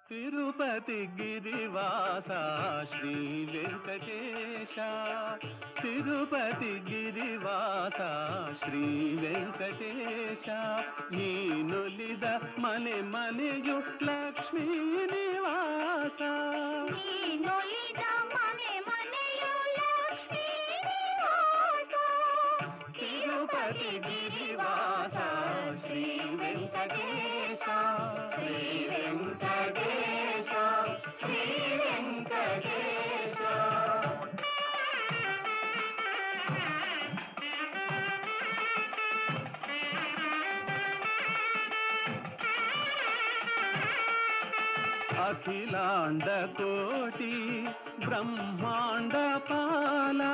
తిరుపతి గిరివాస శ్రీ వెంకటేశ, తిరుపతి గిరివాస ಶ್ರೀ ವೆಂಕಟೇಶ, ನೀನುಲಿದ ಮನೆ ಮನೆಯು ಲಕ್ಷ್ಮೀ ನಿವಾಸ, ನೀನುಲಿದ ಮನೆ ಮನೆಯು ಲಕ್ಷ್ಮೀ ನಿವಾಸ, ತಿರುಪತಿ ಗಿರಿವಾಸ ಶ್ರೀ ವೆಂಕಟೇಶ, ಶ್ರೀ ವೆಂಕಟೇಶ, ಶ್ರೀ ವೆಂಕಟೇಶ. అఖిలాండ కోటి బ్రహ్మాండ పాలా